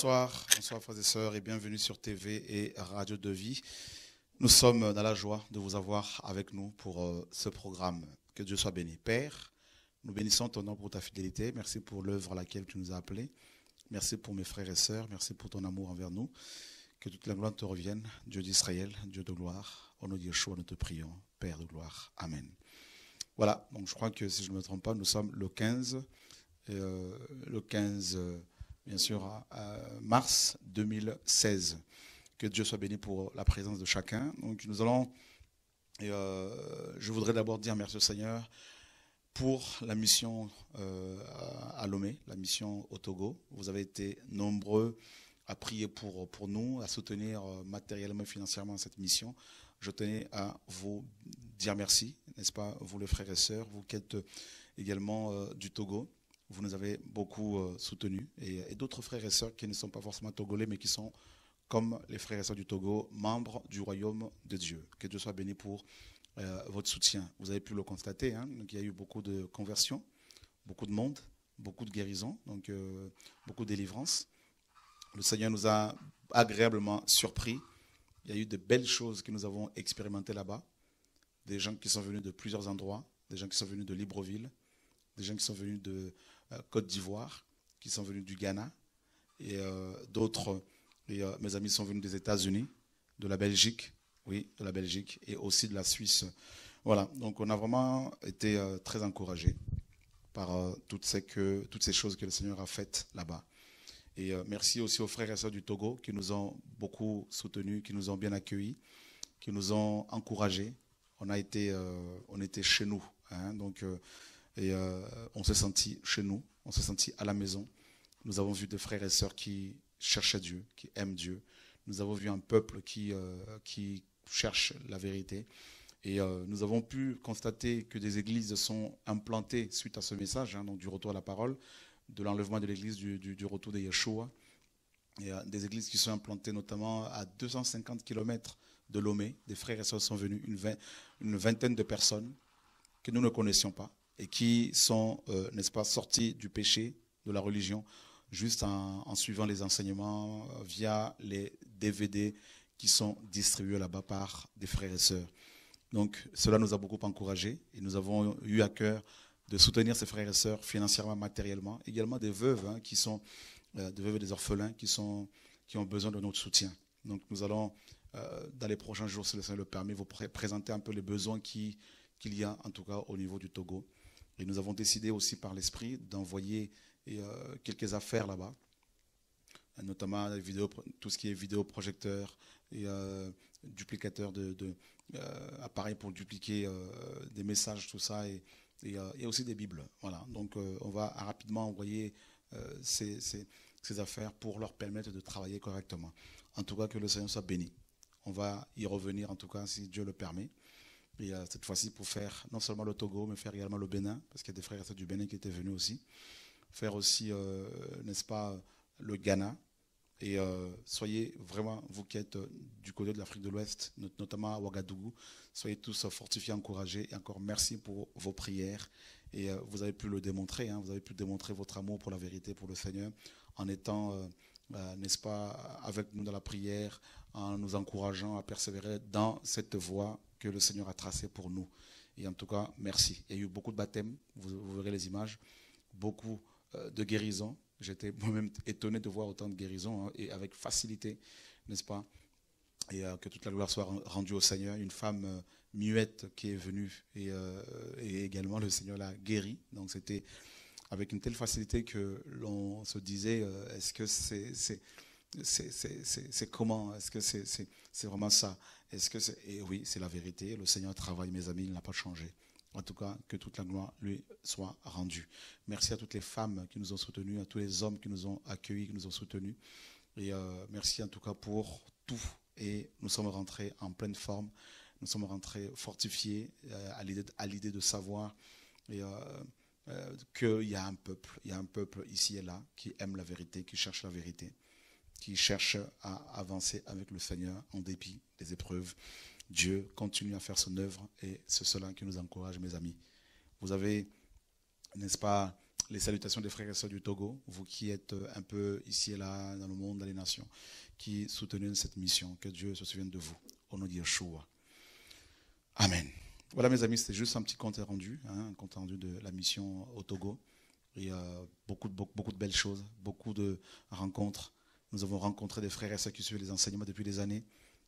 bonsoir frères et sœurs et bienvenue sur TV et Radio de Vie. Nous sommes dans la joie de vous avoir avec nous pour ce programme. Que Dieu soit béni. Père, nous bénissons ton nom pour ta fidélité. Merci pour l'œuvre à laquelle tu nous as appelés. Merci pour mes frères et sœurs. Merci pour ton amour envers nous. Que toute la gloire te revienne. Dieu d'Israël, Dieu de gloire. Au nom de Yeshua, nous te prions. Père de gloire. Amen. Voilà, donc je crois que si je ne me trompe pas, nous sommes le 15 bien sûr, mars 2016. Que Dieu soit béni pour la présence de chacun. Donc nous allons, je voudrais d'abord dire merci au Seigneur pour la mission à Lomé, la mission au Togo. Vous avez été nombreux à prier pour nous, à soutenir matériellement et financièrement cette mission. Je tenais à vous dire merci, n'est-ce pas, vous les frères et sœurs, vous qui êtes également du Togo. Vous nous avez beaucoup soutenus. Et d'autres frères et sœurs qui ne sont pas forcément togolais, mais qui sont, comme les frères et sœurs du Togo, membres du royaume de Dieu. Que Dieu soit béni pour votre soutien. Vous avez pu le constater, hein, donc il y a eu beaucoup de conversions, beaucoup de monde, beaucoup de guérisons, donc beaucoup de délivrances. Le Seigneur nous a agréablement surpris. Il y a eu de belles choses que nous avons expérimentées là-bas. Des gens qui sont venus de plusieurs endroits, des gens qui sont venus de Libreville, des gens qui sont venus de Côte d'Ivoire, qui sont venus du Ghana, et d'autres, mes amis sont venus des États-Unis, de la Belgique, oui, de la Belgique, et aussi de la Suisse. Voilà, donc on a vraiment été très encouragés par toutes ces choses que le Seigneur a faites là-bas. Et merci aussi aux frères et sœurs du Togo qui nous ont beaucoup soutenus, qui nous ont bien accueillis, qui nous ont encouragés. On était chez nous, hein, donc... on s'est senti chez nous, on s'est senti à la maison. Nous avons vu des frères et sœurs qui cherchaient Dieu, qui aiment Dieu. Nous avons vu un peuple qui cherche la vérité. Et nous avons pu constater que des églises sont implantées suite à ce message, hein, donc du retour à la parole, de l'enlèvement de l'église, du retour de Yeshua. Il y a des églises qui sont implantées notamment à 250 km de Lomé. Des frères et sœurs sont venus, une vingtaine de personnes que nous ne connaissions pas, et qui sont, n'est-ce pas, sortis du péché, de la religion, juste en suivant les enseignements via les DVD qui sont distribués là-bas par des frères et sœurs. Donc cela nous a beaucoup encouragés et nous avons eu à cœur de soutenir ces frères et sœurs financièrement, matériellement, également des veuves, hein, qui sont des veuves et des orphelins qui ont besoin de notre soutien. Donc nous allons, dans les prochains jours, si le Seigneur le permet, vous présenter un peu les besoins qu'il y a, en tout cas au niveau du Togo. Et nous avons décidé aussi par l'Esprit d'envoyer quelques affaires là-bas, notamment tout ce qui est vidéoprojecteur et duplicateur appareils pour dupliquer des messages, tout ça, et aussi des Bibles. Voilà. Donc on va rapidement envoyer ces affaires pour leur permettre de travailler correctement. En tout cas, que le Seigneur soit béni. On va y revenir, en tout cas, si Dieu le permet. Et cette fois-ci pour faire non seulement le Togo, mais faire également le Bénin, parce qu'il y a des frères et sœurs du Bénin qui étaient venus aussi. Faire aussi, n'est-ce pas, le Ghana. Et soyez vraiment, vous qui êtes du côté de l'Afrique de l'Ouest, notamment à Ouagadougou, soyez tous fortifiés, encouragés. Et encore merci pour vos prières. Et vous avez pu le démontrer, hein, vous avez pu démontrer votre amour pour la vérité, pour le Seigneur, en étant, n'est-ce pas, avec nous dans la prière, en nous encourageant à persévérer dans cette voie que le Seigneur a tracé pour nous. Et en tout cas, merci. Il y a eu beaucoup de baptêmes, vous verrez les images, beaucoup de guérisons. J'étais moi-même étonné de voir autant de guérisons, hein, et avec facilité, n'est-ce pas? Et que toute la gloire soit rendue au Seigneur. Une femme muette qui est venue et également le Seigneur l'a guérie. Donc c'était avec une telle facilité que l'on se disait, est-ce que c'est comment? Est-ce que c'est vraiment ça? Et oui, c'est la vérité. Le Seigneur travaille, mes amis, il n'a pas changé. En tout cas, que toute la gloire lui soit rendue. Merci à toutes les femmes qui nous ont soutenus, à tous les hommes qui nous ont accueillis, qui nous ont soutenus. Et merci en tout cas pour tout. Et nous sommes rentrés en pleine forme. Nous sommes rentrés fortifiés à l'idée de savoir qu'il y a un peuple ici et là qui aime la vérité, qui cherche la vérité, qui cherche à avancer avec le Seigneur en dépit des épreuves. Dieu continue à faire son œuvre et c'est cela qui nous encourage, mes amis. Vous avez, n'est-ce pas, les salutations des frères et sœurs du Togo, vous qui êtes un peu ici et là, dans le monde, dans les nations, qui soutenez cette mission. Que Dieu se souvienne de vous. Au nom de Yeshua. Amen. Voilà mes amis, c'était juste un petit compte rendu, un compte rendu de la mission au Togo. Il y a beaucoup de belles choses, beaucoup de rencontres. Nous avons rencontré des frères et sœurs qui suivent les enseignements depuis des années,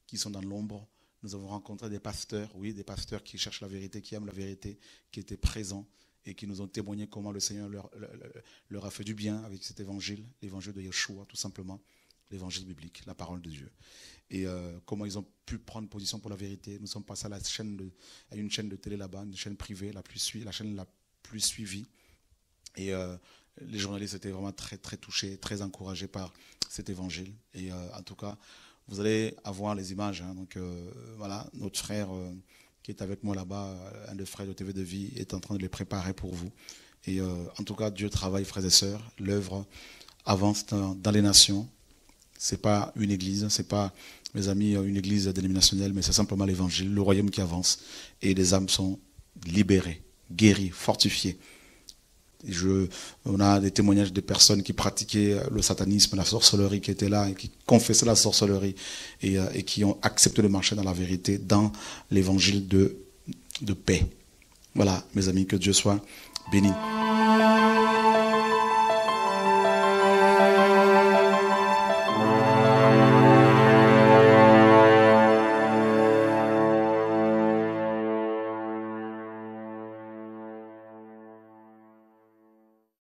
qui sont dans l'ombre. Nous avons rencontré des pasteurs, oui, des pasteurs qui cherchent la vérité, qui aiment la vérité, qui étaient présents et qui nous ont témoigné comment le Seigneur leur a fait du bien avec cet évangile, l'évangile de Yeshua, tout simplement, l'évangile biblique, la parole de Dieu. Et comment ils ont pu prendre position pour la vérité. Nous sommes passés à une chaîne de télé là-bas, une chaîne privée, la chaîne la plus suivie. Et les journalistes étaient vraiment très, très touchés, très encouragés par cet évangile. Et en tout cas, vous allez avoir les images. Donc voilà, notre frère qui est avec moi là-bas, un des frères de TV de Vie, est en train de les préparer pour vous. Et en tout cas, Dieu travaille, frères et sœurs. L'œuvre avance dans les nations. Ce n'est pas une église, ce n'est pas, mes amis, une église dénominationnelle, mais c'est simplement l'évangile, le royaume qui avance. Et les âmes sont libérées, guéries, fortifiées. On a des témoignages de personnes qui pratiquaient le satanisme, la sorcellerie, qui étaient là et qui confessaient la sorcellerie et qui ont accepté de marcher dans la vérité, dans l'évangile de paix. Voilà, mes amis, que Dieu soit béni.